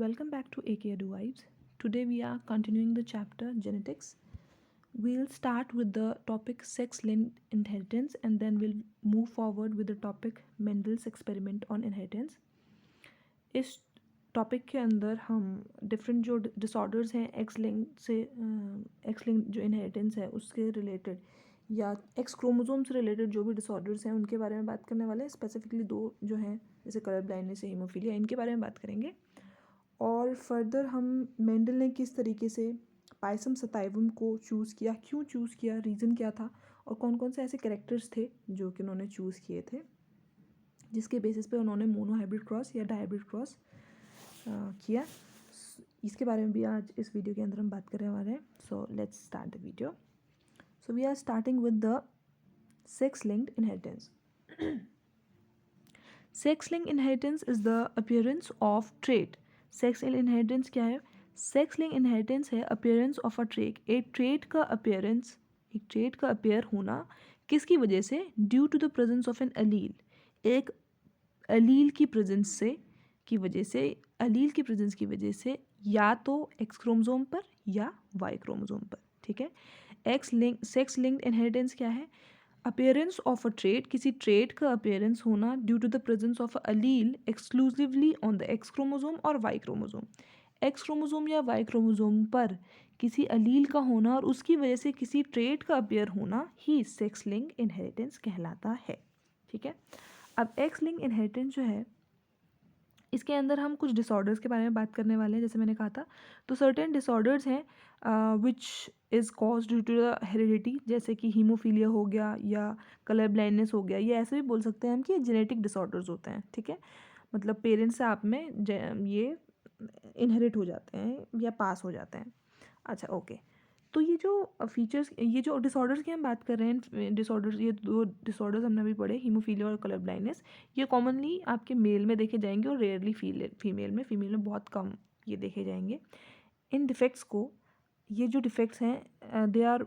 Welcome back to AK Vibes. Today we are continuing the chapter genetics. We'll start with the topic sex linked inheritance and then we'll move forward with the topic Mendel's experiment on inheritance. इस topic के अंदर हम different जो disorders हैं x link जो inheritance है उसके related या एक्स क्रोमोसोम से रिलेटेड जो भी डिसऑर्डर्स हैं उनके बारे में बात करने वाले हैं. स्पेसिफिकली दो जो हैं जैसे कलर ब्लाइंडनेस या हीमोफीलिया, इनके बारे में बात करेंगे. और फर्दर हम मेंडल ने किस तरीके से पायसम सताइवम को चूज़ किया, क्यों चूज़ किया, रीज़न क्या था और कौन कौन से ऐसे कैरेक्टर्स थे जो कि उन्होंने चूज़ किए थे जिसके बेसिस पे उन्होंने मोनोहाइब्रिड क्रॉस या डायहाइब्रिड क्रॉस किया. इसके बारे में भी आज इस वीडियो के अंदर हम बात करने वाले हैं. So let's start the video. So we are starting with the sex linked inheritance. Sex linked inheritance is the appearance of trait. Sex linked inheritance क्या है? सेक्स लिंक्ड इनहेरिटेंस है अपीयरेंस ऑफ अ ट्रेट. एक trait का appearance, एक trait का appear होना किसकी वजह से? Due to the presence of an allele. एक अलील की प्रेजेंस से की वजह से, अलील की प्रेजेंस की वजह से या तो एक्स क्रोमोसोम पर या वाई क्रोमोसोम पर. ठीक है. सेक्स लिंक्ड इनहेरिटेंस क्या है? अपीयरेंस ऑफ अ ट्रेट, किसी ट्रेट का अपीयरेंस होना due to the presence of allele exclusively on the X chromosome और वाई क्रोमोसोम. एक्स क्रोमोसोम या वाई क्रोमोसोम पर किसी अलील का होना और उसकी वजह से किसी ट्रेट का अपीयर होना ही सेक्स लिंक्ड इनहेरिटेंस कहलाता है. ठीक है. अब एक्स लिंक्ड इनहेरिटेंस जो है इसके अंदर हम कुछ डिसऑर्डर्स के बारे में बात करने वाले हैं. जैसे मैंने कहा था, तो सर्टेन डिसऑर्डर्स हैं which is cause due to the heredity, जैसे कि हीमोफीलिया हो गया या कलर ब्लाइंडनेस हो गया. ये ऐसे भी बोल सकते हैं हम कि जेनेटिक डिसऑर्डर्स होते हैं. ठीक है. मतलब पेरेंट्स से आप में ये इनहेरिट हो जाते हैं या पास हो जाते हैं. अच्छा, ओके. तो ये जो फीचर्स, ये जो डिसऑर्डर्स की हम बात कर रहे हैं, डिसऑर्डर्स, ये दो डिसऑर्डर्स हमने अभी पढ़े, हीमोफीलिया और कलर ब्लाइंडनेस, ये कॉमनली आपके मेल में देखे जाएंगे और रेयरली फीमेल में बहुत कम ये देखे जाएंगे. इन डिफेक्ट्स को, ये जो डिफेक्ट्स हैं they are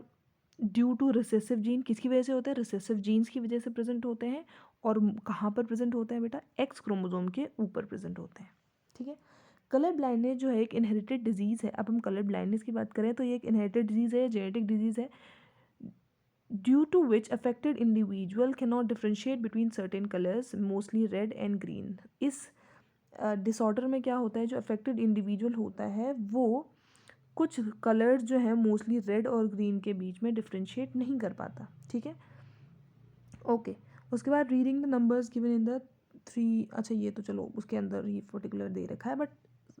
due to recessive gene. किसकी वजह से होते हैं? रिसेसिव जीन्स की वजह से प्रेजेंट होते हैं. और कहाँ पर प्रेजेंट होते हैं बेटा? एक्स क्रोमोसोम के ऊपर प्रेजेंट होते हैं. ठीक है. कलर ब्लाइंडनेस जो है एक इनहेरिटेड डिजीज़ है. अब हम कलर ब्लाइंडनेस की बात करें तो ये एक इनहेरिटेड डिजीज़ है, जेनेटिक डिजीज़ है, due to which affected individual can not differentiate between certain colours, mostly red and green. इस डिसऑर्डर में क्या होता है, जो अफेक्टेड इंडिविजुअल होता है वो कुछ कलर्स जो है मोस्टली रेड और ग्रीन के बीच में डिफ्रेंशिएट नहीं कर पाता. ठीक है. ओके. उसके बाद reading the numbers given in the 3. अच्छा, ये तो चलो उसके अंदर ही पर्टिकुलर दे रखा है, बट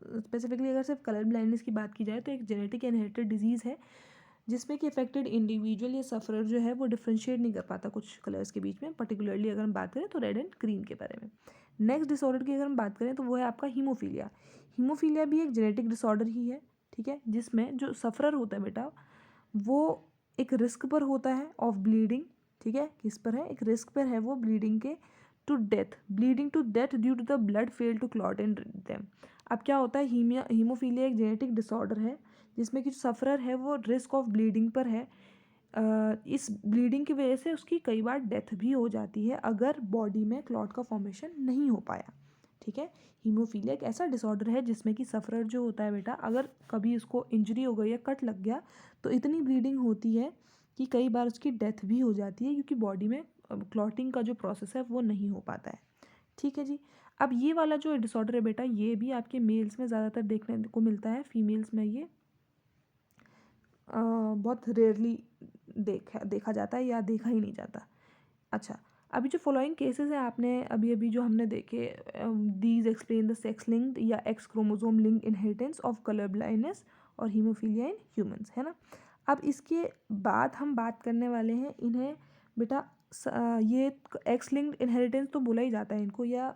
स्पेसिफिकली अगर सिर्फ कलर ब्लाइंडनेस की बात की जाए तो एक जेनेटिक इनहेरिटेड डिजीज़ है जिसमें कि अफेक्टेड इंडिविजुअल या सफरर जो है वो डिफ्रेंशिएट नहीं कर पाता कुछ कलर्स के बीच में. पर्टिकुलरली अगर हम बात करें तो रेड एंड ग्रीन के बारे में. नेक्स्ट डिसऑर्डर की अगर हम बात करें तो वो है आपका हीमोफीलिया. हीमोफीलिया भी एक जेनेटिक डिसऑर्डर ही है. ठीक है. जिसमें जो सफरर होता है बेटा वो एक रिस्क पर होता है ऑफ ब्लीडिंग. ठीक है. किस पर है? एक रिस्क पर है वो ब्लीडिंग के to death, bleeding to death due to the blood fail to clot in them. अब क्या होता है, हीमोफीलिया एक जेनेटिक डिसऑर्डर है जिसमें कि जो सफरर है वो रिस्क ऑफ ब्लीडिंग पर है. इस ब्लीडिंग की वजह से उसकी कई बार डेथ भी हो जाती है अगर बॉडी में क्लॉट का फॉर्मेशन नहीं हो पाया. ठीक है. हीमोफीलिया एक ऐसा डिसऑर्डर है जिसमें कि सफरर जो होता है बेटा, अगर कभी उसको इंजरी हो गई या कट लग गया तो इतनी ब्लीडिंग होती है कि कई बार उसकी डेथ भी हो जाती है क्योंकि बॉडी में क्लॉटिंग का जो प्रोसेस है वो नहीं हो पाता है. ठीक है जी. अब ये वाला जो डिसऑर्डर है बेटा ये भी आपके मेल्स में ज़्यादातर देखने को मिलता है. फीमेल्स में ये बहुत रेयरली देखा जाता है या देखा ही नहीं जाता. अच्छा, अभी जो फॉलोइंग केसेस हैं आपने अभी अभी जो हमने देखे, these explain the sex linked या X chromosome linked inheritance of colour blindness और हीमोफीलिया इन ह्यूमंस, है ना. अब इसके बाद हम बात करने वाले हैं इन्हें बेटा ये एक्स लिंक्ड इनहेरिटेंस तो बोला ही जाता है इनको, या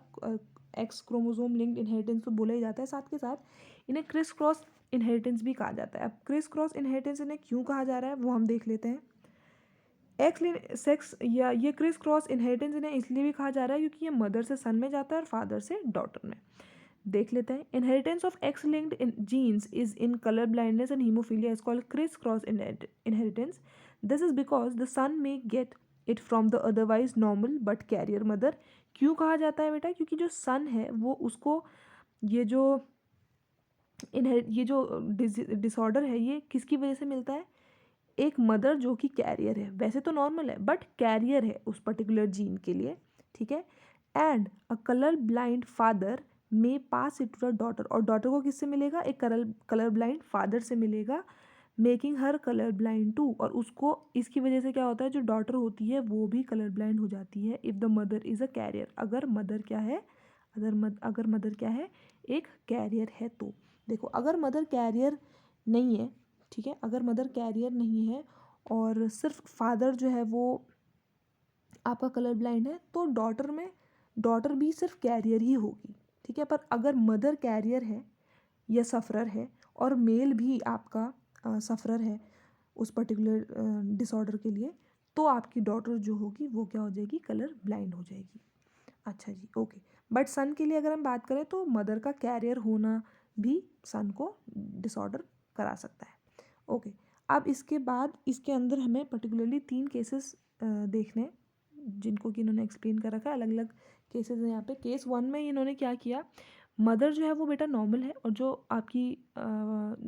एक्स क्रोमोसोम लिंक्ड इनहेरिटेंस तो बोला ही जाता है. साथ के साथ इन्हें क्रिस क्रॉस इनहेरिटेंस भी कहा जाता है. अब क्रिस क्रॉस इनहेरिटेंस इन्हें क्यों कहा जा रहा है वो हम देख लेते हैं. सेक्स या ये क्रिस क्रॉस इनहेरिटेंस इन्हें इसलिए भी कहा जा रहा है क्योंकि ये मदर से सन में जाता है और फादर से डॉटर में. देख लेते हैं. Inheritance of x linked genes is in colour blindness and haemophilia is called criss cross inheritance. This is because the son may get it from the otherwise normal but carrier mother. क्यों कहा जाता है बेटा? क्योंकि जो सन है वो उसको ये जो ये जो डिसऑर्डर है ये किसकी वजह से मिलता है? एक मदर जो कि कैरियर है, वैसे तो नॉर्मल है बट कैरियर है उस पर्टिकुलर जीन के लिए, ठीक है। And a colour blind father may pass it to the daughter, और डॉटर को किससे मिलेगा? एक कलर ब्लाइंड फादर से मिलेगा, making her colour blind too. और उसको इसकी वजह से क्या होता है, जो डॉटर होती है वो भी कलर ब्लाइंड हो जाती है if the mother is a carrier, अगर मदर क्या है, अगर मदर क्या है, एक कैरियर है तो। देखो अगर मदर कैरियर नहीं है, ठीक है, अगर मदर कैरियर नहीं है और सिर्फ फादर जो है वो आपका कलर ब्लाइंड है, तो डॉटर भी सिर्फ कैरियर ही होगी, ठीक है। पर अगर मदर कैरियर है या सफ़रर है और मेल भी आपका सफ़रर है उस पर्टिकुलर डिसऑर्डर के लिए, तो आपकी डॉटर जो होगी वो क्या हो जाएगी? कलर ब्लाइंड हो जाएगी। अच्छा जी, ओके। बट सन के लिए अगर हम बात करें तो मदर का कैरियर होना भी सन को डिसऑर्डर करा सकता है। ओके, अब इसके बाद इसके अंदर हमें पर्टिकुलरली 3 केसेस देखने हैं, जिनको कि इन्होंने एक्सप्लेन कर रखा है, अलग अलग केसेस हैं यहाँ पे। केस 1 में इन्होंने क्या किया, मदर जो है वो बेटा नॉर्मल है, और जो आपकी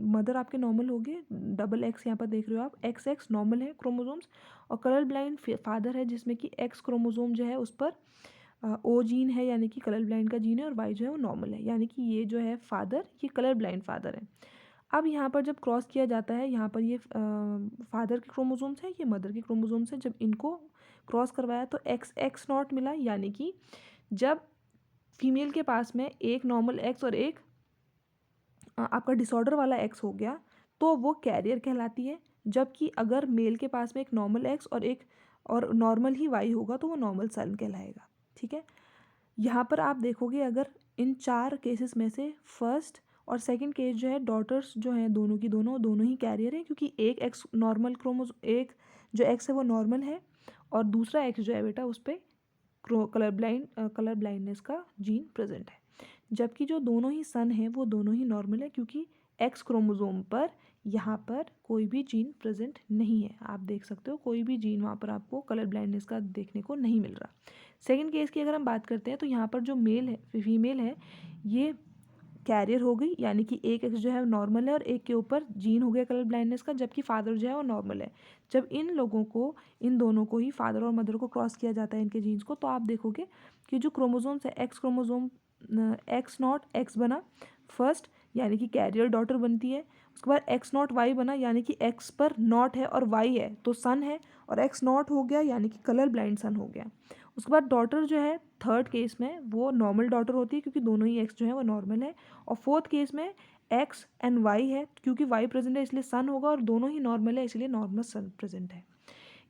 मदर आपके नॉर्मल होगी, डबल एक्स यहाँ पर देख रहे हो आप, एक्स एक्स नॉर्मल है क्रोमोसोम्स, और कलर ब्लाइंड फादर है जिसमें कि एक्स क्रोमोसोम जो है उस पर ओ जीन है, यानी कि कलर ब्लाइंड का जीन है, और वाई जो है वो नॉर्मल है, यानी कि ये जो है फादर, ये कलर ब्लाइंड फादर है। अब यहाँ पर जब क्रॉस किया जाता है, यहाँ पर ये फादर के क्रोमोसोम्स हैं, ये मदर के क्रोमोसोम्स हैं, जब इनको क्रॉस करवाया तो एक्स एक्स नॉट मिला, यानी कि जब फीमेल के पास में एक नॉर्मल एक्स और एक आपका डिसऑर्डर वाला एक्स हो गया, तो वो कैरियर कहलाती है। जबकि अगर मेल के पास में एक नॉर्मल एक्स और नॉर्मल ही वाई होगा, तो वो नॉर्मल सन कहलाएगा, ठीक है। यहाँ पर आप देखोगे अगर इन 4 केसेस में से फर्स्ट और सेकंड केस जो है, डॉटर्स जो हैं दोनों की दोनों ही कैरियर हैं, क्योंकि एक एक्स नॉर्मल एक जो एक्स है वो नॉर्मल है, और दूसरा एक्स जो है बेटा उस पर कलर ब्लाइंडनेस का जीन प्रेजेंट है। जबकि जो दोनों ही सन हैं वो दोनों ही नॉर्मल है, क्योंकि एक्स क्रोमोसोम पर यहाँ पर कोई भी जीन प्रेजेंट नहीं है। आप देख सकते हो कोई भी जीन वहाँ पर आपको कलर ब्लाइंडनेस का देखने को नहीं मिल रहा। सेकंड केस की अगर हम बात करते हैं तो यहाँ पर जो मेल है फीमेल है, ये कैरियर हो गई, यानी कि एक एक्स जो है नॉर्मल है और एक के ऊपर जीन हो गया कलर ब्लाइंडनेस का, जबकि फादर जो है वो नॉर्मल है। जब इन दोनों को ही, फादर और मदर को क्रॉस किया जाता है इनके जीन्स को, तो आप देखोगे कि जो क्रोमोसोम्स है, x chromosome x not x बना फर्स्ट, यानी कि कैरियर डॉटर बनती है। उसके बाद एक्स नॉट वाई बना, यानी कि एक्स पर नॉट है और वाई है तो सन है, और एक्स नॉट हो गया यानी कि कलर ब्लाइंड सन हो गया। उसके बाद डॉटर जो है थर्ड केस में वो नॉर्मल डॉटर होती है, क्योंकि दोनों ही एक्स जो है वो नॉर्मल है। और फोर्थ केस में एक्स एंड वाई है, क्योंकि वाई प्रेजेंट है इसलिए सन होगा, और दोनों ही नॉर्मल है इसलिए नॉर्मल सन प्रेजेंट है।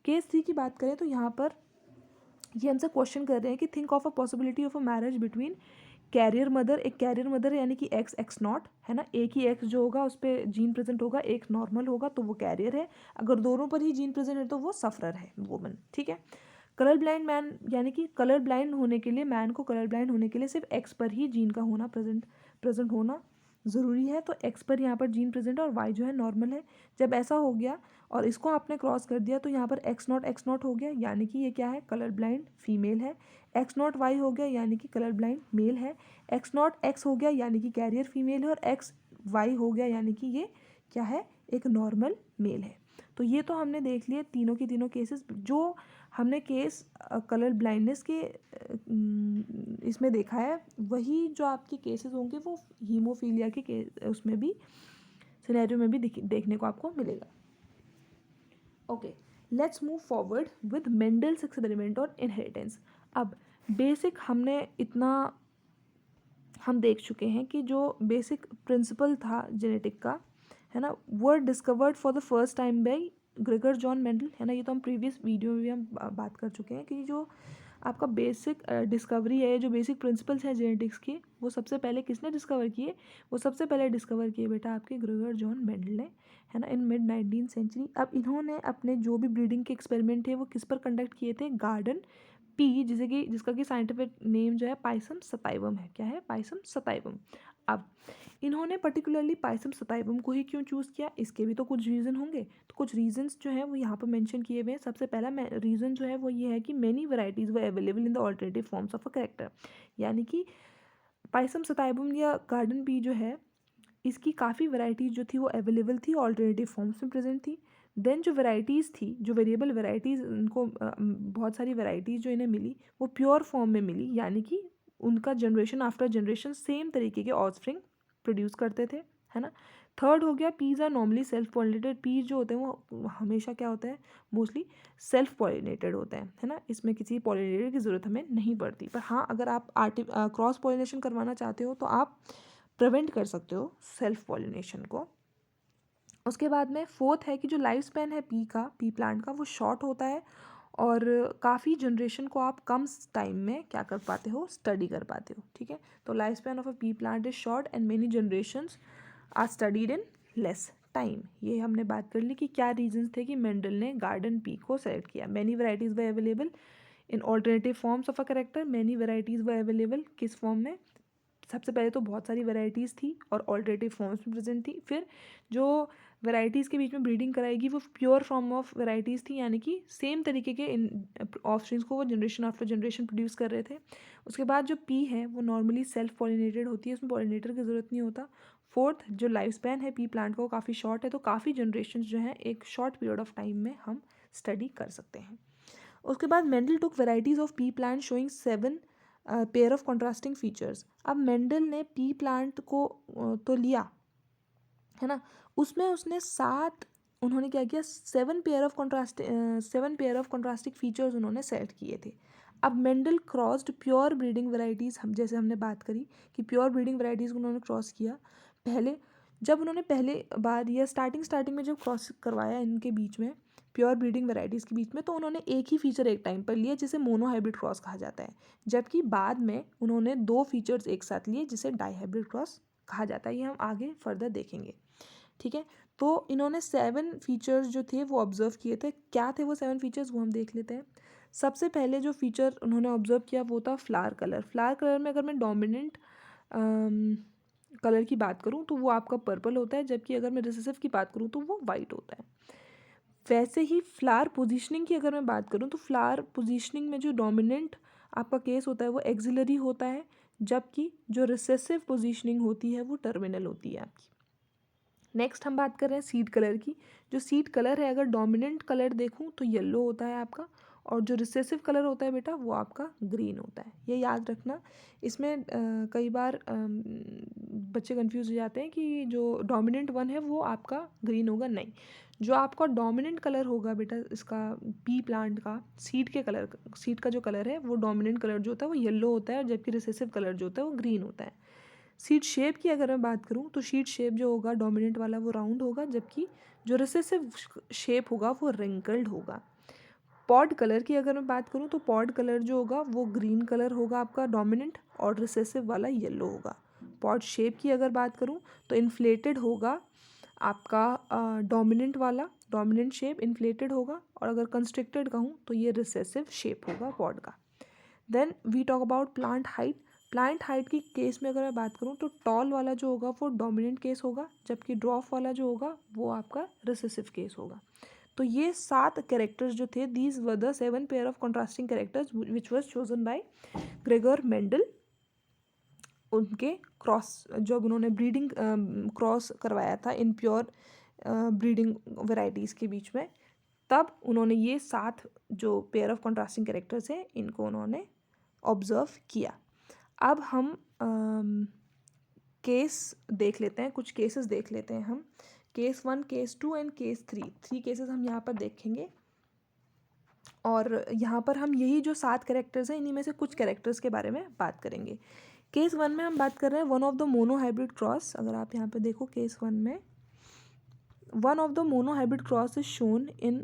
केस 3 की बात करें तो यहाँ पर ये हमसे क्वेश्चन कर रहे हैं कि think of a possibility of a marriage between carrier mother, एक कैरियर मदर यानी कि एक्स एक्स नॉट है ना, एक ही एक्स जो होगा उस पर जीन प्रेजेंट होगा, एक नॉर्मल होगा तो वो कैरियर है, अगर दोनों पर ही जीन प्रेजेंट है तो वो सफरर है, वुमन, ठीक है। कलर ब्लाइंड मैन, यानी कि कलर ब्लाइंड होने के लिए, मैन को कलर ब्लाइंड होने के लिए सिर्फ एक्स पर ही जीन का होना प्रेजेंट होना ज़रूरी है, तो एक्स पर यहाँ पर जीन प्रेजेंट है और वाई जो है नॉर्मल है। जब ऐसा हो गया और इसको आपने क्रॉस कर दिया तो यहाँ पर एक्स नॉट हो गया, यानी कि ये क्या है, कलर ब्लाइंड फीमेल है। एक्स नॉट वाई हो गया यानी कि कलर ब्लाइंड मेल है। एक्स नॉट एक्स हो गया यानी कि कैरियर फीमेल है, और एक्स वाई हो गया यानी कि ये क्या है, एक नॉर्मल मेल है। तो ये तो हमने देख लिए तीनों की तीनों केसेस। जो हमने केस कलर ब्लाइंडनेस के इसमें देखा है, वही जो आपके केसेस होंगे वो हीमोफीलिया के उसमें भी, सिनेरियो में भी देखने को आपको मिलेगा। Okay, let's move forward with Mendel's experiment on inheritance. अब बेसिक हमने इतना हम देख चुके हैं कि जो बेसिक प्रिंसिपल था जेनेटिक का, है ना, वो discovered for the first time by Gregor John Mendel, है ना। ये तो हम प्रीवियस वीडियो में भी हम बात कर चुके हैं कि जो आपका बेसिक डिस्कवरी है, जो बेसिक प्रिंसिपल्स हैं जेनेटिक्स की, वो सबसे पहले किसने डिस्कवर किए? वो सबसे पहले डिस्कवर किए बेटा आपके ग्रेगर जॉन मेंडल ने, है ना, इन मिड 19th सेंचुरी। अब इन्होंने अपने जो भी ब्रीडिंग के एक्सपेरिमेंट थे वो किस पर कंडक्ट किए थे? गार्डन पी, जिसका कि साइंटिफिक नेम जो है पाइसम सताइवम है। क्या है? पाइसम सताइवम। अब इन्होंने पर्टिकुलरली पाइसम सताइवम को ही क्यों चूज़ किया? इसके भी तो कुछ रीज़न होंगे, तो कुछ रीजंस जो है वो यहाँ पर मेंशन किए हुए हैं। सबसे पहला रीज़न जो है वो ये है कि many varieties were available in the alternative forms of a character, यानी कि पाइसम सताइवम या गार्डन पी जो है इसकी काफ़ी वैरायटीज़ जो थी वो अवेलेबल थी, ऑल्टरनेटिव फॉर्म्स में प्रेजेंट थी। देन जो वैरायटीज़ थी, जो वेरिएबल वैरायटीज़, उनको बहुत सारी वैरायटीज़ जो इन्हें मिली वो प्योर फॉर्म में मिली, यानी कि उनका जनरेशन आफ्टर जनरेशन सेम तरीके के ऑफस्प्रिंग प्रोड्यूस करते थे, है ना। थर्ड हो गया, peas are normally self pollinated. Peas जो होते हैं वो हमेशा क्या होता है, मोस्टली सेल्फ पॉलिनेटेड होते हैं, है ना। इसमें किसी पॉलिनेटर की ज़रूरत हमें नहीं पड़ती। पर हाँ, अगर आप क्रॉस पॉलिनेशन करवाना चाहते हो तो आप प्रिवेंट कर सकते हो सेल्फ पॉलिनेशन को। उसके बाद में फोर्थ है कि जो लाइफ स्पैन है पी प्लांट का वो शॉर्ट होता है, और काफ़ी जनरेशन को आप कम टाइम में क्या कर पाते हो, स्टडी कर पाते हो, ठीक है। तो life span of a pea plant is short and many generations are studied in less time. ये हमने बात कर ली कि क्या रीजंस थे कि मेंडल ने गार्डन पी को सेलेक्ट किया। Many varieties were available in alternative forms of a character. Many varieties were available किस फॉर्म में, सबसे पहले तो बहुत सारी वैरायटीज़ थी और ऑल्टरनेटिव फॉर्म्स में प्रेजेंट थी। फिर जो वैरायटीज़ के बीच में ब्रीडिंग कराएगी वो प्योर फॉर्म ऑफ वैरायटीज़ थी, यानी कि सेम तरीके के इन ऑफस्प्रिंग्स को वो जनरेशन आफ्टर जनरेशन प्रोड्यूस कर रहे थे। उसके बाद जो पी है वो नॉर्मली सेल्फ पॉलिनेटेड होती है, उसमें पॉलिनेटर की ज़रूरत नहीं होता। फोर्थ, जो लाइफ स्पैन है पी प्लांट का वो काफ़ी शॉर्ट है, तो काफ़ी जनरेशन जो है एक शॉर्ट पीरियड ऑफ टाइम में हम स्टडी कर सकते हैं। उसके बाद Mendel took varieties of P plant showing 7 pair of contrasting features. अब मेंडल ने पी प्लांट को तो लिया, है ना, उसमें उसने 7, उन्होंने क्या किया, 7 पेयर ऑफ कॉन्ट्रास्टिंग फीचर्स उन्होंने सेलेक्ट किए थे। अब Mendel crossed pure breeding varieties, हम जैसे हमने बात करी कि प्योर ब्रीडिंग वैरायटीज़ को उन्होंने क्रॉस किया। पहले जब उन्होंने पहले बार या स्टार्टिंग में जब क्रॉस करवाया इनके बीच में, प्योर ब्रीडिंग वैरायटीज़ के बीच में, तो उन्होंने एक ही फीचर एक टाइम पर लिया जिसे मोनोहाइब्रिड क्रॉस कहा जाता है। जबकि बाद में उन्होंने 2 फीचर्स एक साथ लिए जिसे डाईहाइब्रिड क्रॉस कहा जाता है। ये हम आगे फर्दर देखेंगे, ठीक है। तो इन्होंने 7 फीचर्स जो थे वो ऑब्जर्व किए थे। क्या थे वो 7 फीचर्स, वो हम देख लेते हैं। सबसे पहले जो फीचर उन्होंने ऑब्जर्व किया वो था फ्लावर कलर। फ्लावर कलर में अगर मैं डोमिनेंट कलर की बात करूँ तो वो आपका पर्पल होता है, जबकि अगर मैं रिसेसिव की बात करूँ तो वो वाइट होता है। वैसे ही फ्लावर पोजीशनिंग की अगर मैं बात करूँ तो फ्लावर पोजीशनिंग में जो डोमिनेंट आपका केस होता है वो एक्सिलरी होता है, जबकि जो रिसेसिव पोजीशनिंग होती है वो टर्मिनल होती है आपकी। नेक्स्ट हम बात कर रहे हैं सीड कलर की। जो सीड कलर है, अगर डोमिनेंट कलर देखूँ तो येलो होता है आपका, और जो रिसेसिव कलर होता है बेटा वो आपका ग्रीन होता है। ये याद रखना। इसमें कई बार बच्चे कंफ्यूज हो जाते हैं कि जो डोमिनेंट वन है वो आपका ग्रीन होगा, नहीं। जो आपका डोमिनेंट कलर होगा बेटा इसका पी प्लांट का, सीड का जो कलर है वो डोमिनेंट कलर जो होता है वो येलो होता है, जबकि रिसेसिव कलर जो होता है वो ग्रीन होता है। सीड शेप की अगर मैं बात करूँ तो सीड शेप जो होगा डोमिनेंट वाला वो राउंड होगा, जबकि जो रिसेसिव शेप होगा वो रिंकल्ड होगा। पॉड कलर की अगर मैं बात करूँ तो पॉड कलर जो होगा वो ग्रीन कलर होगा आपका डोमिनेंट, और रिसेसिव वाला येलो होगा। पॉड शेप की अगर बात करूँ तो इन्फ्लेटेड होगा आपका डोमिनेंट वाला, डोमिनेंट शेप इन्फ्लेटेड होगा, और अगर कंस्ट्रिक्टेड कहूँ तो ये रिसेसिव शेप होगा पॉड का। Then we talk about plant height. Plant height की केस में अगर मैं बात करूँ तो टॉल वाला जो होगा वो डोमिनेंट केस होगा, जबकि ड्रॉप वाला जो होगा वो आपका रिसेसिव केस होगा। तो ये 7 कैरेक्टर्स जो थे, these were the 7 pair of contrasting characters which was chosen by Gregor Mendel. उनके क्रॉस, जब उन्होंने ब्रीडिंग क्रॉस करवाया था इन प्योर ब्रीडिंग वैरायटीज़ के बीच में, तब उन्होंने ये 7 जो पेयर ऑफ कॉन्ट्रास्टिंग कैरेक्टर्स हैं इनको उन्होंने ऑब्जर्व किया। अब हम केस देख लेते हैं, कुछ केसेस देख लेते हैं हम। Case 1, case 2 and case 3 cases हम यहाँ पर देखेंगे, और यहाँ पर हम यही जो 7 कैरेक्टर्स हैं इन्हीं में से कुछ कैरेक्टर्स के बारे में बात करेंगे। केस 1 में हम बात कर रहे हैं one of the mono hybrid cross. अगर आप यहाँ पे देखो केस 1 में one of the mono hybrid cross is shown in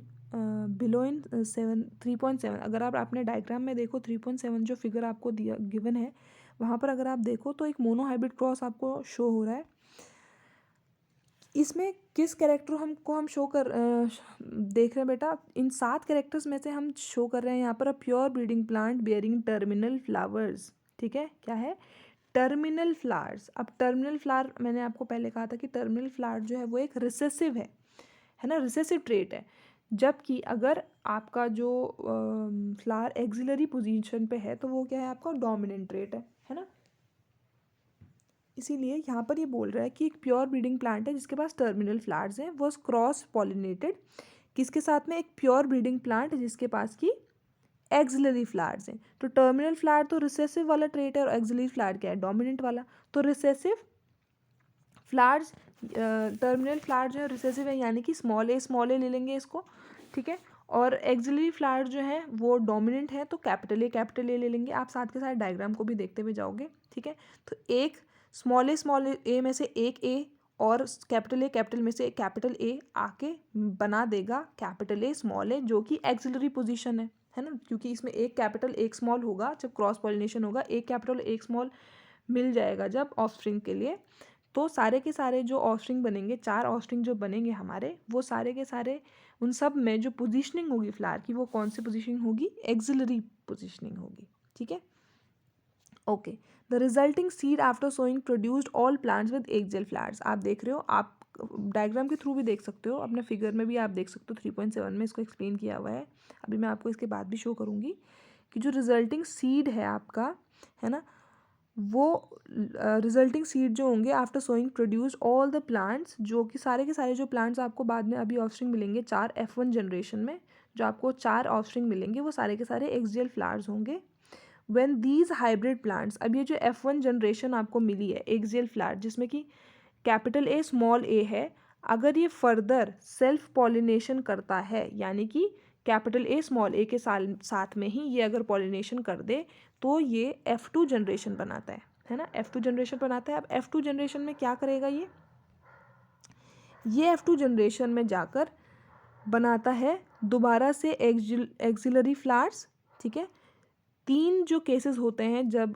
below in 3.7। अगर आप आपने डायग्राम में देखो 3.7 जो फिगर आपको दिया गिवन है वहाँ पर अगर आप देखो तो एक मोनो हाइब्रिड क्रॉस आपको शो हो रहा है। इसमें किस कैरेक्टर हम शो कर देख रहे हैं बेटा, इन 7 कैरेक्टर्स में से हम शो कर रहे हैं यहाँ पर a pure breeding plant bearing terminal flowers. ठीक है, क्या है, टर्मिनल फ्लावर्स। अब टर्मिनल फ्लावर मैंने आपको पहले कहा था कि टर्मिनल फ्लावर जो है वो एक रिसेसिव है ना, रिसेसिव ट्रेट है। जबकि अगर आपका जो फ्लावर एक्सिलरी पोजीशन पे है तो वो क्या है, आपका डोमिनेंट ट्रेट है ना। इसीलिए यहाँ पर ये बोल रहा है कि एक प्योर ब्रीडिंग प्लांट है जिसके पास टर्मिनल फ्लावर्स हैं, वो क्रॉस पॉलिनेटेड किसके साथ में, एक प्योर ब्रीडिंग प्लांट जिसके पास की एक्सिलरी फ्लावर्स हैं। तो टर्मिनल फ्लावर तो रिसेसिव वाला ट्रेट है और एक्सिलरी फ्लावर क्या है, डोमिनेंट वाला। तो रिसेसिव फ्लावर्स, टर्मिनल फ्लावर जो है रिसेसिव है, यानी कि स्मॉल ए ले लेंगे इसको, ठीक है। और एक्सिलरी फ्लावर जो है वो डोमिनेंट है, तो कैपिटल ए ले लेंगे। आप साथ के साथ डायग्राम को भी देखते हुए जाओगे, ठीक है। तो एक स्मॉल ए में से एक ए और कैपिटल में से कैपिटल ए आके बना देगा कैपिटल ए स्मॉल ए, जो कि एक्सिलरी पोजीशन है ना, क्योंकि इसमें एक कैपिटल एक स्मॉल होगा जब क्रॉस पॉलिनेशन होगा, एक कैपिटल एक स्मॉल मिल जाएगा जब ऑफस्प्रिंग के लिए। तो सारे के सारे जो ऑफस्प्रिंग बनेंगे, 4 ऑफस्प्रिंग जो बनेंगे हमारे, वो सारे के सारे उन सब में जो पोजीशनिंग होगी फ्लावर की, वो कौन सी पोजीशनिंग होगी, एक्सिलरी पोजीशनिंग होगी, ठीक है। Okay, the resulting seed after sowing produced all plants with axial flowers. आप देख रहे हो, आप डायग्राम के थ्रू भी देख सकते हो, अपने फिगर में भी आप देख सकते हो, 3.7 में इसको एक्सप्लेन किया हुआ है। अभी मैं आपको इसके बाद भी शो करूँगी कि जो रिजल्टिंग सीड है आपका, है ना, वो रिजल्टिंग सीड जो होंगे after sowing produced all the plants, जो कि सारे के सारे जो प्लांट्स आपको बाद में अभी ऑफस्प्रिंग मिलेंगे 4 F1 जनरेशन में, जो आपको 4 ऑफस्प्रिंग मिलेंगे वो सारे के सारे एक्सियल फ्लावर्स होंगे। व्हेन दीज हाइब्रिड प्लांट्स, अब ये जो F1 जनरेशन आपको मिली है एक्सियल फ्लावर जिसमें कि कैपिटल ए स्मॉल ए है, अगर ये फर्दर सेल्फ पॉलिनेशन करता है, यानी कि कैपिटल ए स्मॉल ए के साथ में ही ये अगर पॉलिनेशन कर दे, तो ये F2 जनरेशन बनाता है ना, F2 जनरेशन बनाता है। अब F2 जनरेशन में क्या करेगा ये F2 जनरेशन में जाकर बनाता है दोबारा से एक्सिलरी फ्लावर्स, ठीक है। 3 जो केसेस होते हैं जब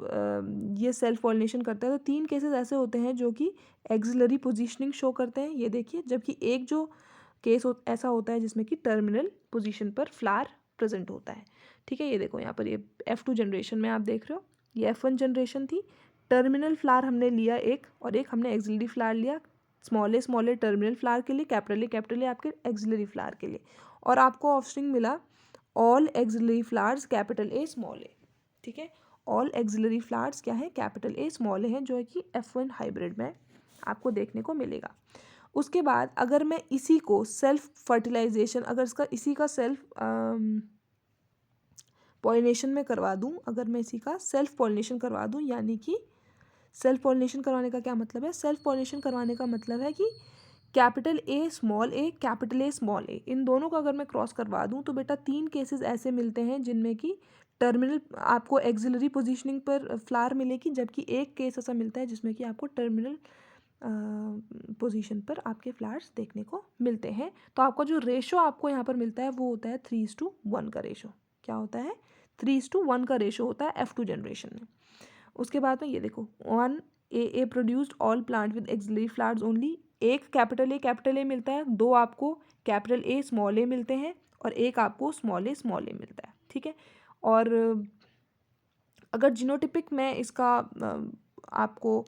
ये सेल्फ पॉलिनेशन करता है, तो 3 केसेस ऐसे होते हैं जो कि एक्सिलरी पोजीशनिंग शो करते हैं, ये देखिए। जबकि एक जो केस ऐसा होता है जिसमें कि टर्मिनल पोजीशन पर फ्लावर प्रेजेंट होता है, ठीक है। ये देखो यहाँ पर ये F2 जनरेशन में आप देख रहे हो, ये F1 जनरेशन थी, टर्मिनल फ्लावर हमने लिया एक, और एक हमने एक्सिलरी फ्लावर लिया, स्मॉल ए टर्मिनल फ्लावर के लिए, कैपिटल ए आपके एक्सिलरी फ्लावर के लिए, और आपको ऑफस्प्रिंग मिला all axillary flowers capital A small A, ठीक है। ऑल एक्सिलरी फ्लावर्स क्या है, कैपिटल ए स्मॉल ए है, जो है कि F1 हाइब्रिड में आपको देखने को मिलेगा। उसके बाद अगर मैं इसी को सेल्फ फर्टिलाइजेशन, अगर इसका इसी का सेल्फ पॉलिनेशन में करवा दूं, अगर मैं इसी का सेल्फ पॉलिनेशन करवा दूं, यानी कि सेल्फ पॉलिनेशन करवाने का क्या मतलब है, सेल्फ पॉलिनेशन करवाने का मतलब है कि कैपिटल ए स्मॉल ए, इन दोनों का अगर मैं क्रॉस करवा दूं, तो बेटा 3 केसेस ऐसे मिलते हैं जिनमें कि टर्मिनल आपको एक्सिलरी पोजीशनिंग पर फ्लावर मिलेगी, जबकि एक केस ऐसा मिलता है जिसमें कि आपको टर्मिनल पोजीशन पर आपके फ्लावर्स देखने को मिलते हैं। तो आपका जो रेशो आपको यहाँ पर मिलता है वो होता है 3:1 का रेशो। क्या होता है, 3:1 का रेशो होता है F2 जनरेशन में। उसके बाद में ये देखो, 1 A produced all plant with axillary flowers only, एक कैपिटल ए मिलता है, 2 आपको कैपिटल ए स्मॉल ए मिलते हैं, और एक आपको स्मॉल ए मिलता है, ठीक है। और अगर जीनोटिपिक में इसका आपको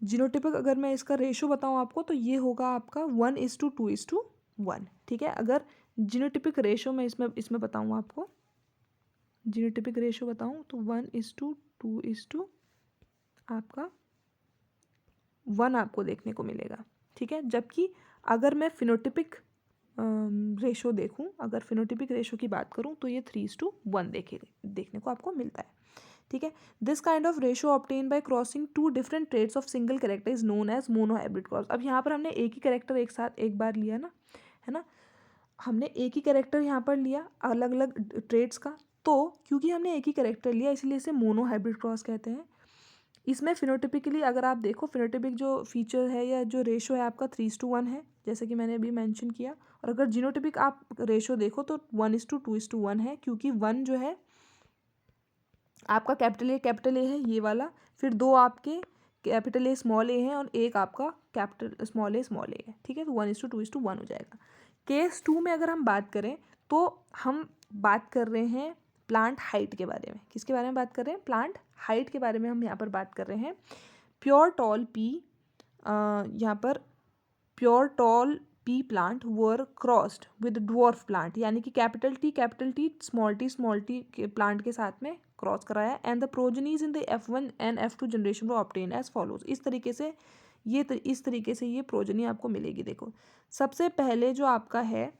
जीनोटिपिक अगर मैं इसका रेशो बताऊँ आपको, तो ये होगा आपका 1:2:1, ठीक है। अगर जीनोटिपिक रेशो में इसमें बताऊँ आपको, जीनोटिपिक रेशो बताऊँ तो 1:2 आपका 1 आपको देखने को मिलेगा, ठीक है। जबकि अगर मैं फिनोटिपिक रेशो देखूं, अगर फिनोटिपिक रेशो की बात करूं, तो ये 3:1 देखने को आपको मिलता है, ठीक है। This kind of ratio obtain by crossing 2 different traits of single character is known as monohybrid cross. अब यहाँ पर हमने एक ही कैरेक्टर एक साथ एक बार लिया ना, है ना, हमने एक ही कैरेक्टर यहाँ पर लिया अलग अलग ट्रेट्स का, तो क्योंकि हमने एक ही कैरेक्टर लिया इसलिए इसे मोनोहाइब्रिड क्रॉस कहते हैं। इसमें फिनोटिपिकली अगर आप देखो, फिनोटिपिक जो फीचर है या जो रेशो है आपका 3:1 है, जैसे कि मैंने अभी मेंशन किया। और अगर जीनोटिपिक आप रेशो देखो तो 1:2:1 है, क्योंकि 1 जो है आपका कैपिटल ए है ये वाला, फिर 2 आपके कैपिटल ए स्मॉल ए हैं, और एक आपका कैपिटल स्मॉल ए है, ठीक है। तो 1:2:1 हो जाएगा। केस 2 में अगर हम बात करें, तो हम बात कर रहे हैं प्लांट हाइट के बारे में। किसके बारे में बात कर रहे हैं, प्लांट हाइट के बारे में हम यहाँ पर बात कर रहे हैं। प्योर टॉल पी, यहाँ पर pure tall pea plant were crossed with dwarf plant, यानी कि कैपिटल टी स्मॉल टी के प्लांट के साथ में क्रॉस कराया and the progenies in the F1 and F2 generation were obtain as follows. इस तरीके से ये प्रोजनी आपको मिलेगी। देखो सबसे पहले जो आपका है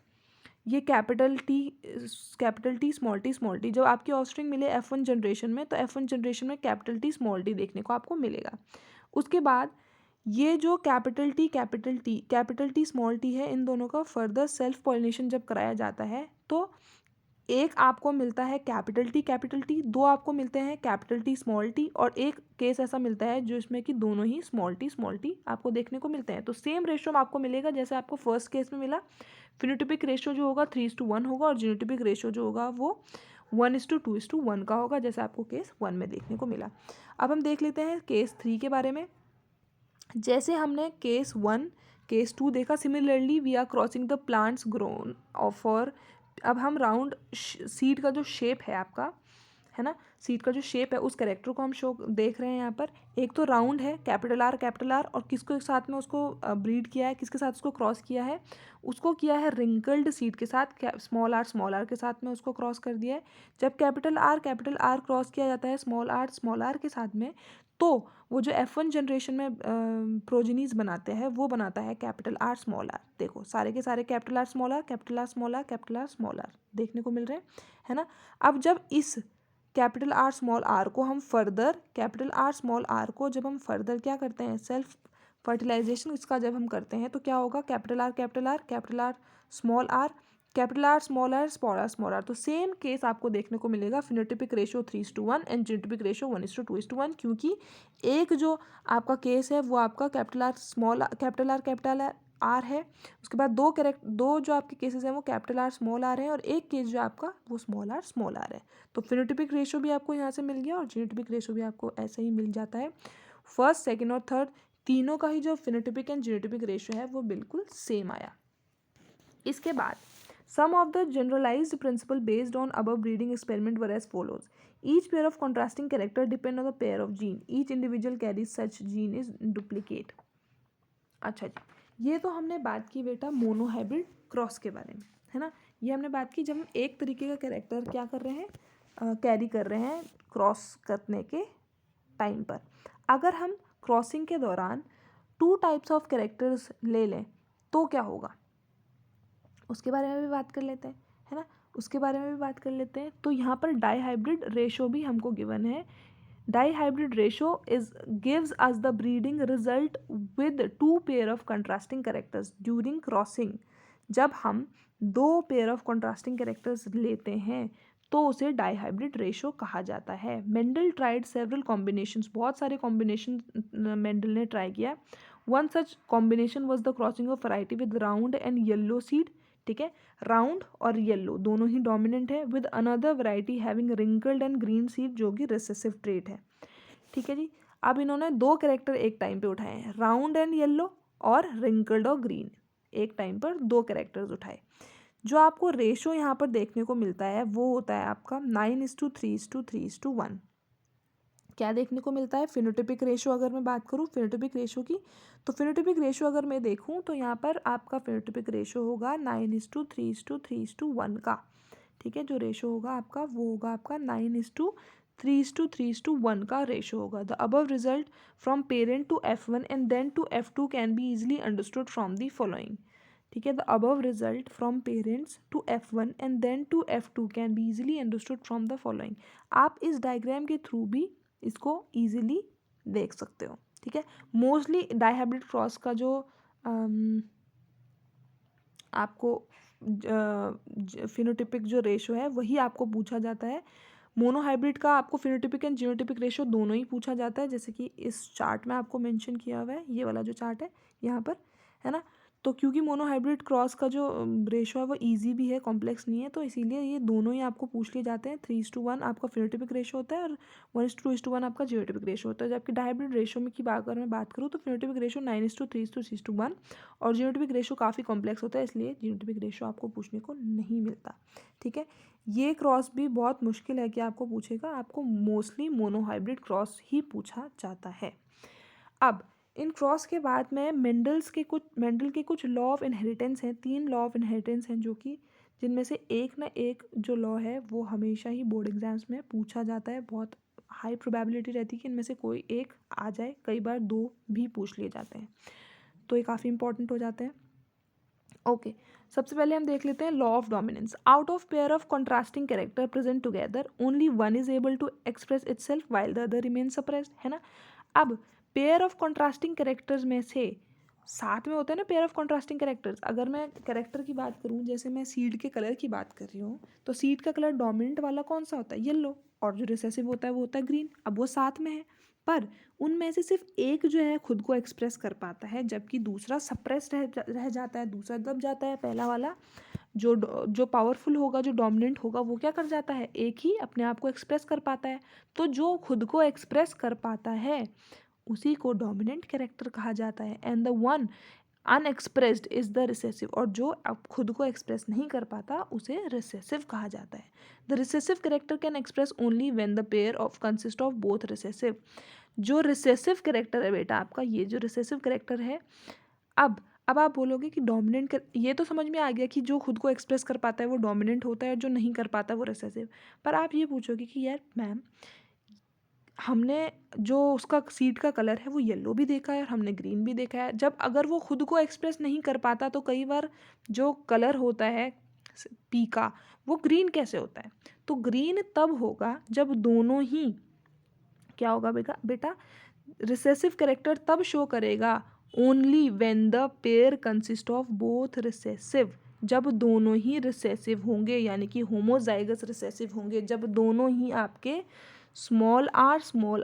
ये कैपिटल टी स्मॉल टी जब आपकी ऑफस्प्रिंग मिले F1 जनरेशन में, तो F1 जनरेशन में कैपिटल टी स्मॉल टी देखने को आपको मिलेगा। उसके बाद ये जो कैपिटल टी स्मॉल टी है, इन दोनों का फर्दर सेल्फ पॉलिनेशन जब कराया जाता है तो एक आपको मिलता है कैपिटल टी, दो आपको मिलते हैं कैपिटल टी स्मॉल टी, और एक केस ऐसा मिलता है जो इसमें कि दोनों ही स्मॉल टी आपको देखने को मिलते हैं। तो सेम रेशियो में आपको मिलेगा जैसे आपको फर्स्ट केस में मिला। फिनोटिपिक रेशियो जो होगा 3:1 होगा और जीनोटिपिक रेशियो जो होगा वो 1:2:1 का होगा, जैसे आपको केस 1 में देखने को मिला। अब हम देख लेते हैं केस 3 के बारे में। जैसे हमने केस 1 केस 2 देखा, similarly we are crossing the plants grown for. अब हम राउंड सीड का जो शेप है आपका, है ना, सीड का जो शेप है उस कैरेक्टर को हम शो देख रहे हैं यहाँ पर। एक तो राउंड है कैपिटल आर, और किसको साथ में उसको ब्रीड किया है, किसके साथ उसको क्रॉस किया है, उसको किया है रिंकल्ड सीड के साथ, स्मॉल आर के साथ में उसको क्रॉस कर दिया है। जब कैपिटल आर क्रॉस किया जाता है स्मॉल आर के साथ में, तो वो जो F1 जनरेशन में प्रोजेनीज बनाते हैं वो बनाता है कैपिटल आर स्मॉल आर। देखो सारे के सारे कैपिटल आर स्मॉल आर देखने को मिल रहे हैं, है ना। अब जब इस कैपिटल आर स्मॉल आर को हम फर्दर जब हम फर्दर क्या करते हैं, सेल्फ फर्टिलाइजेशन इसका जब हम करते हैं तो क्या होगा, कैपिटल आर स्मॉल आर। तो सेम केस आपको देखने को मिलेगा, phenotypic ratio 3:1 and genotypic ratio 1:2:1, क्योंकि एक जो आपका केस है वो आपका कैपिटल आर है। उसके बाद दो जो आपके केसेस हैं वो कैपिटल आर स्मॉल आर है, और एक केस जो आपका वो स्मॉल आर है। तो फिनोटिपिक रेशियो भी आपको यहाँ से मिल गया और जीनोटिपिक रेशियो भी आपको ऐसे ही मिल जाता है। फर्स्ट, सेकेंड और थर्ड तीनों का ही जो फिनोटिपिक एंड जीनोटिपिक रेशियो है वो बिल्कुल सेम आया। इसके बाद some of the generalized principle based on above breeding experiment were as follows. Each pair of contrasting character depend on the pair of gene. Each individual carries such gene is duplicate. अच्छा जी, ये तो हमने बात की बेटा monohybrid cross के बारे में, है ना। ये हमने बात की जब हम एक तरीके का कैरेक्टर क्या कर रहे हैं, कैरी कर रहे हैं क्रॉस करने के टाइम पर। अगर हम क्रॉसिंग के दौरान 2 टाइप्स ऑफ कैरेक्टर्स ले लें तो क्या होगा, उसके बारे में भी बात कर लेते हैं, है ना। तो यहाँ पर डाईहाइब्रिड रेशो भी हमको गिवन है। Dihybrid ratio gives us the breeding result with 2 pair of contrasting characters during crossing. जब हम 2 पेयर ऑफ कंट्रास्टिंग कैरेक्टर्स लेते हैं तो उसे डाईहाइब्रिड रेशो कहा जाता है। मेंडल ट्राइड सेवरल कॉम्बिनेशंस, बहुत सारे कॉम्बिनेशन मेंडल ने ट्राई किया। One such combination was the crossing of variety with round and yellow seed. ठीक है, राउंड और येलो दोनों ही डोमिनेंट है, with another variety having wrinkled and green seed जो कि रिसेसिव ट्रेट है। ठीक है जी, अब इन्होंने 2 कैरेक्टर एक टाइम पे उठाए हैं, राउंड एंड येलो और रिंकल्ड और ग्रीन, एक टाइम पर 2 कैरेक्टर्स उठाए। जो आपको रेशो यहाँ पर देखने को मिलता है वो होता है आपका 9:3:3:1। क्या देखने को मिलता है, फिनोटिपिक रेशो अगर मैं बात करूँ फिनोटिपिक रेशो की, तो फिनोटिपिक रेशो अगर मैं देखूँ तो यहाँ पर आपका फिनोटिपिक रेशो होगा 9:3:3:1 का। ठीक है, जो रेशो होगा आपका वो होगा आपका 9:3:3:1 का रेशो होगा। The above result from parent to F1 and then to F2 can be easily understood from the following. ठीक है, the above result from parents to F1 and then to F2 can be easily understood from the following. आप इस diagram के through भी इसको easily देख सकते हो। ठीक है, मोस्टली डाईहाइब्रिड क्रॉस का जो आपको फिनोटिपिक जो रेशो है वही आपको पूछा जाता है। मोनोहाइब्रिड का आपको फिनोटिपिक एंड जीनोटिपिक रेशो दोनों ही पूछा जाता है, जैसे कि इस चार्ट में आपको मेंशन किया हुआ है, ये वाला जो चार्ट है यहाँ पर, है ना। तो क्योंकि मोनोहाइब्रिड क्रॉस का जो रेशो है वो इजी भी है, कॉम्प्लेक्स नहीं है, तो इसीलिए ये दोनों ही आपको पूछ लिए जाते हैं। 3:1 आपका फिनोटिपिक रेशो होता है और 1:2:1 आपका जीनोटिपिक रेशो होता है। जबकि डाईहाइब्रिड रेशो में की अगर मैं बात करूँ तो फिनोटिपिक रेशो 9:3:3:1 और जीनोटिपिक रेशो काफ़ी कॉम्प्लेक्स होता है, इसलिए जीनोटिपिक रेशो आपको पूछने को नहीं मिलता। ठीक है, ये क्रॉस भी बहुत मुश्किल है कि आपको पूछेगा, आपको मोस्टली मोनोहाइब्रिड क्रॉस ही पूछा जाता है। अब इन क्रॉस के बाद में मेंडल के कुछ लॉ ऑफ इनहेरिटेंस हैं, 3 लॉ ऑफ इनहेरिटेंस हैं जो कि जिनमें से एक ना एक जो लॉ है वो हमेशा ही बोर्ड एग्जाम्स में पूछा जाता है, बहुत हाई प्रोबेबिलिटी रहती है कि इनमें से कोई एक आ जाए, कई बार दो भी पूछ लिए जाते हैं, तो ये काफ़ी इंपॉर्टेंट हो जाते हैं। ओके, सबसे पहले हम देख लेते हैं law of dominance. Out of pair of contrasting character present together only one is able to express itself while the other remain suppressed, है ना। अब पेयर ऑफ कॉन्ट्रास्टिंग कैरेक्टर्स में से साथ में होते हैं ना पेयर ऑफ कॉन्ट्रास्टिंग कैरेक्टर्स। अगर मैं कैरेक्टर की बात करूं, जैसे मैं सीड के कलर की बात कर रही हूँ, तो सीड का कलर डोमिनेंट वाला कौन सा होता है? येलो, और जो रिसेसिव होता है वो होता है ग्रीन। अब वो साथ में है, पर उनमें से सिर्फ एक जो है खुद को एक्सप्रेस कर पाता है, जबकि दूसरा सप्रेस रह जाता है, दूसरा दब जाता है। पहला वाला जो पावरफुल होगा, जो डोमिनेंट होगा, वो क्या कर जाता है? एक ही अपने आप को एक्सप्रेस कर पाता है। तो जो खुद को एक्सप्रेस कर पाता है उसी को डोमिनेंट कैरेक्टर कहा जाता है। And the one unexpressed is the recessive, और जो अब खुद को एक्सप्रेस नहीं कर पाता उसे रिसेसिव कहा जाता है। The recessive character can express only when the pair of consist of both recessive. जो रिसेसिव कैरेक्टर है बेटा आपका, ये जो रिसेसिव कैरेक्टर है, अब आप बोलोगे कि डोमिनेंट ये तो समझ में आ गया कि जो खुद को एक्सप्रेस कर पाता है वो डोमिनेंट होता है, जो नहीं कर पाता वो रिसेसिव। पर आप ये पूछोगे कि यार मैम, हमने जो उसका सीड का कलर है वो येलो भी देखा है और हमने ग्रीन भी देखा है, जब अगर वो खुद को एक्सप्रेस नहीं कर पाता तो कई बार जो कलर होता है पी का, वो ग्रीन कैसे होता है? तो ग्रीन तब होगा जब दोनों ही, क्या होगा बेटा, रिसेसिव कैरेक्टर तब शो करेगा only when the pair consist of both recessive, जब दोनों ही रिसेसिव होंगे, यानी कि होमोजाइगस रिसेसिव होंगे, जब दोनों ही आपके स्मॉल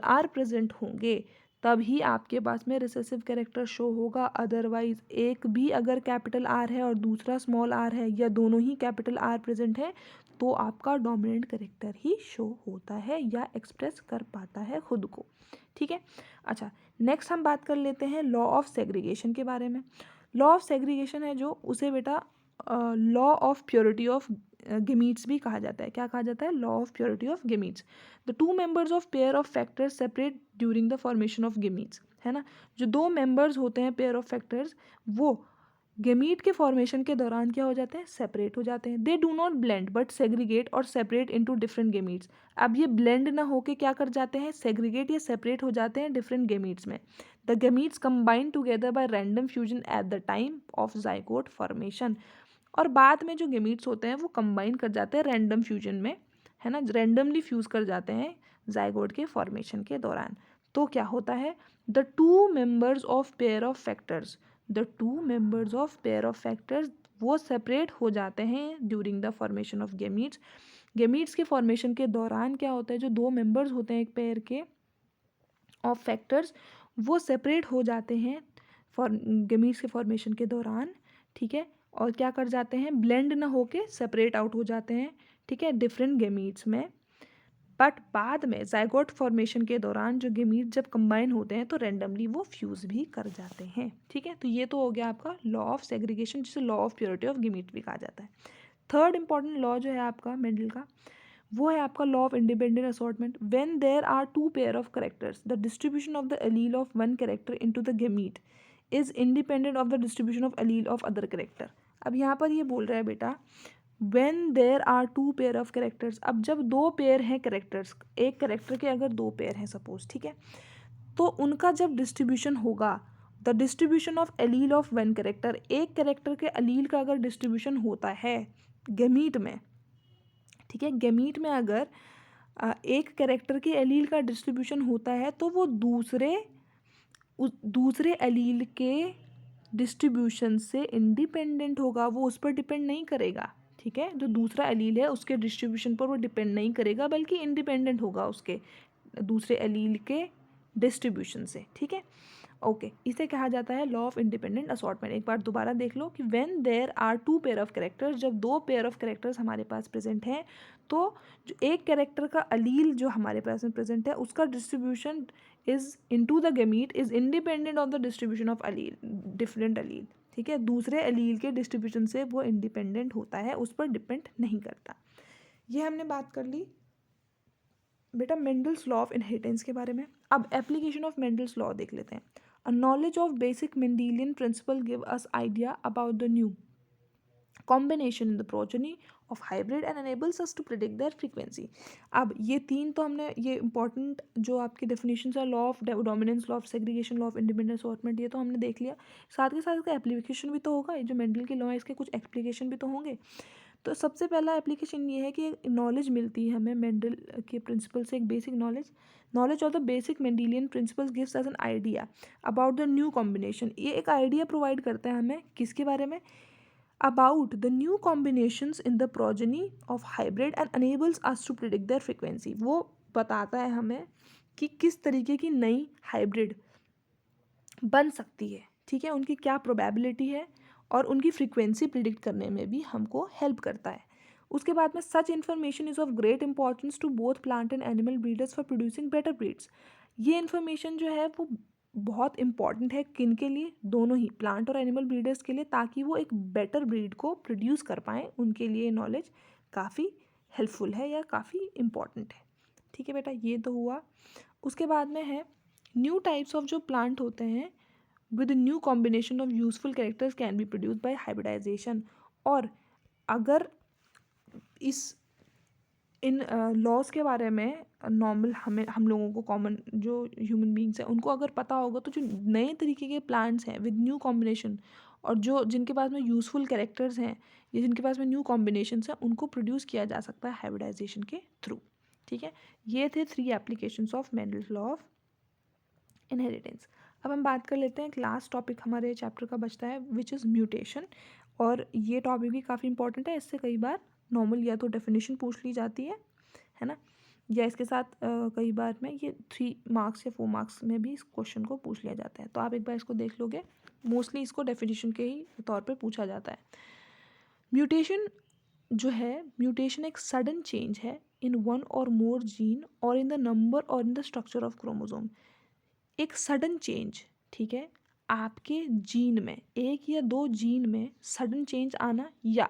आर प्रेजेंट होंगे, तभी आपके पास में रिसेसिव कैरेक्टर शो होगा। अदरवाइज एक भी अगर कैपिटल आर है और दूसरा स्मॉल आर है, या दोनों ही कैपिटल आर प्रेजेंट है, तो आपका डोमिनेंट कैरेक्टर ही शो होता है या एक्सप्रेस कर पाता है खुद को। ठीक है, अच्छा, नेक्स्ट हम बात कर लेते हैं लॉ ऑफ सेग्रीगेशन के बारे में। लॉ ऑफ सेग्रीगेशन है जो, उसे बेटा law of purity of gametes भी कहा जाता है। क्या कहा जाता है? Law of purity of gametes. The two members of pair of factors separate during the formation of gametes, है ना। जो दो मेंबर्स होते हैं पेयर ऑफ फैक्टर्स, वो गेमीट के फॉर्मेशन के दौरान क्या हो जाते हैं? सेपरेट हो जाते हैं। They do not blend but segregate और सेपरेट इनटू डिफरेंट गेमीट्स। अब ये ब्लेंड ना होके क्या कर जाते हैं? सेग्रीगेट या सेपरेट हो जाते हैं डिफरेंट गेमीट्स में। The gametes combine together by random fusion at the time of zygote formation. और बाद में जो गेमीट्स होते हैं वो कंबाइन कर जाते हैं रैंडम फ्यूजन में, है ना, रैंडमली फ्यूज कर जाते हैं जाइगोट के फॉर्मेशन के दौरान। तो क्या होता है? The two members of pair of factors, the two members of pair of factors, वो सेपरेट हो जाते हैं during the formation of gametes. Gametes के फॉर्मेशन के दौरान क्या होता है? जो दो मेंबर्स होते हैं एक पेयर के ऑफ फैक्टर्स, वो सेपरेट हो जाते हैं गेमीट्स के फॉर्मेशन के दौरान। ठीक है, और क्या कर जाते हैं? ब्लेंड ना होके सेपरेट आउट हो जाते हैं, ठीक है, डिफरेंट गेमीट्स में। बट बाद में जाइगोट फॉर्मेशन के दौरान जो गेमीट जब कंबाइन होते हैं तो रैंडमली वो फ्यूज भी कर जाते हैं। ठीक है, तो ये तो हो गया आपका लॉ ऑफ सेग्रीगेशन, जिसे law of purity of gamete भी कहा जाता है। थर्ड इंपॉर्टेंट लॉ जो है आपका मेंडल का, वो है आपका law of independent assortment. When there are two pair of characters, the distribution of the allele of one character into the gamete is independent of the distribution of allele of other character. अब यहाँ पर ये बोल रहा है बेटा, when there are two pair of characters, अब जब दो पेयर हैं कैरेक्टर्स, एक कैरेक्टर के अगर दो पेयर हैं सपोज, ठीक है, तो उनका जब डिस्ट्रीब्यूशन होगा, the distribution of allele of one character, एक कैरेक्टर के एलील का अगर डिस्ट्रीब्यूशन होता है गेमीट में, ठीक है, गेमीट में अगर एक कैरेक्टर के एलील का डिस्ट्रीब्यूशन होता है तो वो दूसरे एलील के डिस्ट्रीब्यूशन से इंडिपेंडेंट होगा, वो उस पर डिपेंड नहीं करेगा। ठीक है, जो दूसरा एलील है उसके डिस्ट्रीब्यूशन पर वो डिपेंड नहीं करेगा, बल्कि इंडिपेंडेंट होगा उसके दूसरे एलील के डिस्ट्रीब्यूशन से। ठीक है, ओके, इसे कहा जाता है लॉ ऑफ इंडिपेंडेंट असॉर्टमेंट। एक बार दोबारा देख लो कि when there are two pair of characters, जब दो पेयर ऑफ कैरेक्टर्स हमारे पास प्रेजेंट हैं, तो जो एक कैरेक्टर का अलील जो हमारे पास में प्रेजेंट है उसका distribution is into the gamete is independent of the distribution of allele, different allele. ठीक है, दूसरे अलील के डिस्ट्रीब्यूशन से वो इंडिपेंडेंट होता है, उस पर डिपेंड नहीं करता। ये हमने बात कर ली बेटा मेंडल्स लॉ ऑफ इनहेरिटेंस के बारे में। अब एप्लीकेशन ऑफ मेंडल्स लॉ देख लेते हैं। A knowledge of basic Mendelian principle give us idea about the new combination in the progeny of hybrid and enables us to predict their frequency। अब ये तीन तो हमने, ये इंपॉर्टेंट जो आपकी डेफिनेशन है, law of dominance, law of segregation, law of independence assortment, ये तो हमने देख लिया। साथ के साथ इसका एप्लीकेशन भी तो होगा, ये जो मेंडल के लॉ है इसके कुछ एप्लीकेशन भी तो होंगे। तो सबसे पहला एप्लीकेशन ये है कि नॉलेज मिलती है हमें मेंडल के प्रिंसिपल से, एक basic knowledge. Knowledge of the basic Mendelian principles gives us an idea about the new combination. ये एक आइडिया प्रोवाइड करता है हमें किसके बारे में, about the new combinations in the progeny of hybrid and enables us to predict their frequency। वो बताता है हमें कि किस तरीके की नई हाइब्रिड बन सकती है, ठीक है, उनकी क्या प्रोबेबिलिटी है, और उनकी फ्रीक्वेंसी प्रिडिक्ट करने में भी हमको हेल्प करता है। उसके बाद में such information is of great importance to both plant and animal breeders for producing better breeds. ये इन्फॉर्मेशन जो है वो बहुत इंपॉर्टेंट है, किन के लिए, दोनों ही प्लांट और एनिमल ब्रीडर्स के लिए, ताकि वो एक बेटर ब्रीड को प्रोड्यूस कर पाएँ। उनके लिए नॉलेज काफ़ी हेल्पफुल है या काफ़ी इम्पॉर्टेंट है। ठीक है बेटा, ये तो हुआ। उसके बाद में है न्यू टाइप्स ऑफ जो प्लांट होते हैं with new combination of useful characters can be produce by hybridization. और अगर इस इन लॉज के बारे में नॉर्मल हम लोगों को, कॉमन जो ह्यूमन बींग्स हैं, उनको अगर पता होगा, तो जो नए तरीके के प्लांट्स हैं विद न्यू कॉम्बिनेशन, और जो जिनके पास में यूजफुल कैरेक्टर्स हैं या जिनके पास में न्यू कॉम्बिनेशंस हैं, उनको प्रोड्यूस किया जा सकता है हाइब्रिडाइजेशन के थ्रू। ठीक है, ये थे 3 applications of Mendel's law of inheritance. अब हम बात कर लेते हैं, एक लास्ट टॉपिक हमारे चैप्टर का बचता है विच इज़ म्यूटेशन। और ये टॉपिक भी काफ़ी इंपॉर्टेंट है, इससे कई बार नॉर्मल या तो डेफिनेशन पूछ ली जाती है ना, या इसके साथ कई बार में ये 3 मार्क्स या 4 मार्क्स में भी इस क्वेश्चन को पूछ लिया जाता है। तो आप एक बार इसको देख लोगे, मोस्टली इसको डेफिनेशन के ही तौर पे पूछा जाता है। म्यूटेशन जो है, म्यूटेशन एक सडन चेंज है इन वन और मोर जीन और इन द नंबर और in the structure of chromosome. एक सडन चेंज, ठीक है, आपके जीन में, एक या दो जीन में सडन चेंज आना, या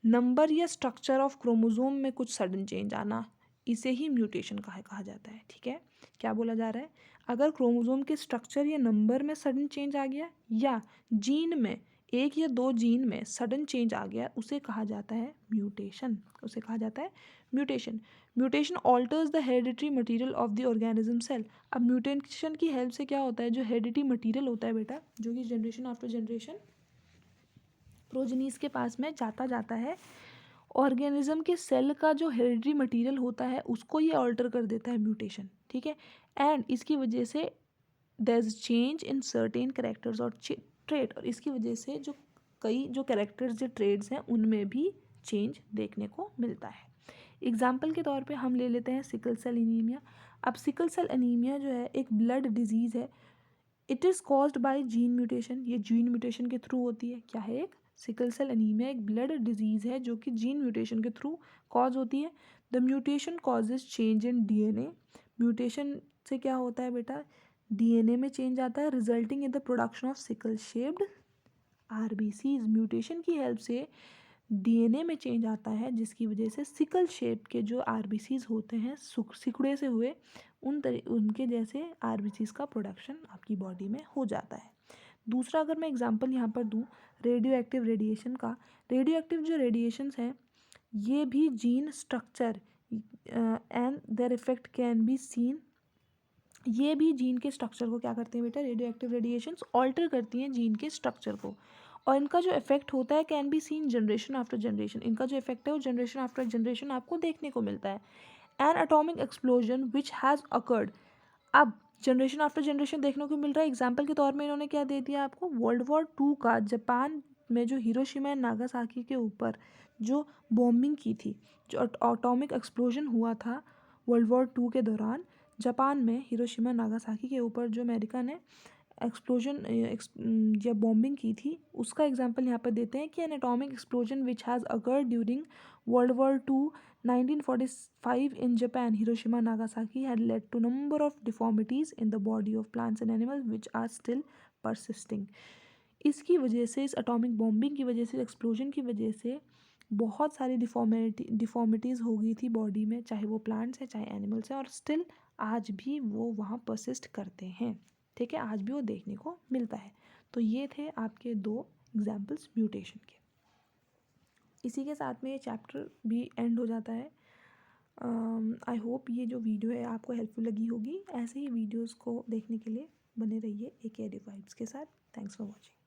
नंबर या स्ट्रक्चर ऑफ क्रोमोसोम में कुछ सडन चेंज आना, इसे ही म्यूटेशन कहा जाता है। ठीक है, क्या बोला जा रहा है, अगर क्रोमोसोम के स्ट्रक्चर या नंबर में सडन चेंज आ गया, या जीन में, एक या दो जीन में सडन चेंज आ गया, उसे कहा जाता है म्यूटेशन, उसे कहा जाता है mutation. Mutation alters the hereditary material of the organism cell. अब म्यूटेशन की हेल्प से क्या होता है, जो हेरिडिटरी मटेरियल होता है बेटा, जो कि जनरेशन आफ्टर जनरेशन प्रोजेनीज के पास में जाता है, ऑर्गेनिज्म के सेल का जो हेरिडिटरी मटेरियल होता है उसको ये ऑल्टर कर देता है म्यूटेशन। ठीक है, एंड इसकी वजह से there is change in certain characters और ट्रेट, और इसकी वजह से जो कई जो कैरेक्टर्स जो ट्रेड्स हैं उनमें भी चेंज देखने को मिलता है। एग्जाम्पल के तौर पे हम ले लेते हैं सिकल सेल एनीमिया। अब सिकल सेल एनीमिया जो है एक ब्लड डिजीज़ है, it is caused by gene mutation, ये जीन म्यूटेशन के थ्रू होती है। क्या है, एक सिकल सेल एनीमिया एक ब्लड डिजीज़ है जो कि जीन म्यूटेशन के थ्रू कॉज होती है। The mutation causes change in DNA. Mutation से क्या होता है बेटा, डीएनए में चेंज आता है, resulting in the production of sickle shaped RBCs. Mutation की हेल्प से डीएनए में चेंज आता है, जिसकी वजह से सिकल शेप के जो आरबीसीज होते हैं, सिकुड़े से हुए, उनके जैसे आरबीसीज का प्रोडक्शन आपकी बॉडी में हो जाता है। दूसरा अगर मैं एग्जांपल यहाँ पर दूँ रेडियो एक्टिव रेडिएशन का, रेडियो एक्टिव जो रेडिएशंस हैं ये भी gene structure and their effect can be seen, ये भी जीन के स्ट्रक्चर को क्या करते हैं बेटा, रेडियो एक्टिव रेडिएशंस ऑल्टर करती हैं जीन के स्ट्रक्चर को, और इनका जो इफेक्ट होता है can be scene generation after generation, इनका जो इफेक्ट है वो जनरेशन आफ्टर जनरेशन आपको देखने को मिलता है। N atomic explosion which has occurred, अब जनरेशन आफ्टर जनरेशन देखने को मिल रहा है। एग्जाम्पल के तौर में इन्होंने क्या दे दिया आपको, वर्ल्ड वॉर 2 का जापान में जो हिरोशिमा एंड नागासाकी के ऊपर जो बॉम्बिंग की थी, जो एटॉमिक एक्सप्लोजन हुआ था वर्ल्ड वॉर 2 के दौरान जापान में, हिरोशिमा नागासाकी के ऊपर जो अमेरिका ने एक्सप्लोजन या बॉम्बिंग की थी, उसका एग्जांपल यहाँ पर देते हैं कि N atomic explosion which has occurred during world war 2 1945 in Japan, Hiroshima Nagasaki had led to number of deformities in the body of plants and animals which are still persisting। इसकी वजह से, इस atomic bombing की वजह से, explosion की वजह से बहुत सारी डिफॉर्मिटीज़ हो गई थी बॉडी में, चाहे वो प्लांट्स हैं चाहे एनिमल्स हैं, और स्टिल आज भी वो वहाँ परसिस्ट करते हैं। ठीक है, आज भी वो देखने को मिलता है। तो ये थे आपके 2 एग्जाम्पल्स म्यूटेशन के। इसी के साथ में ये चैप्टर भी एंड हो जाता है। आई होप ये जो वीडियो है आपको हेल्पफुल लगी होगी। ऐसे ही वीडियोज़ को देखने के लिए बने रहिए AK एडुवाइब्स के साथ। Thanks for watching.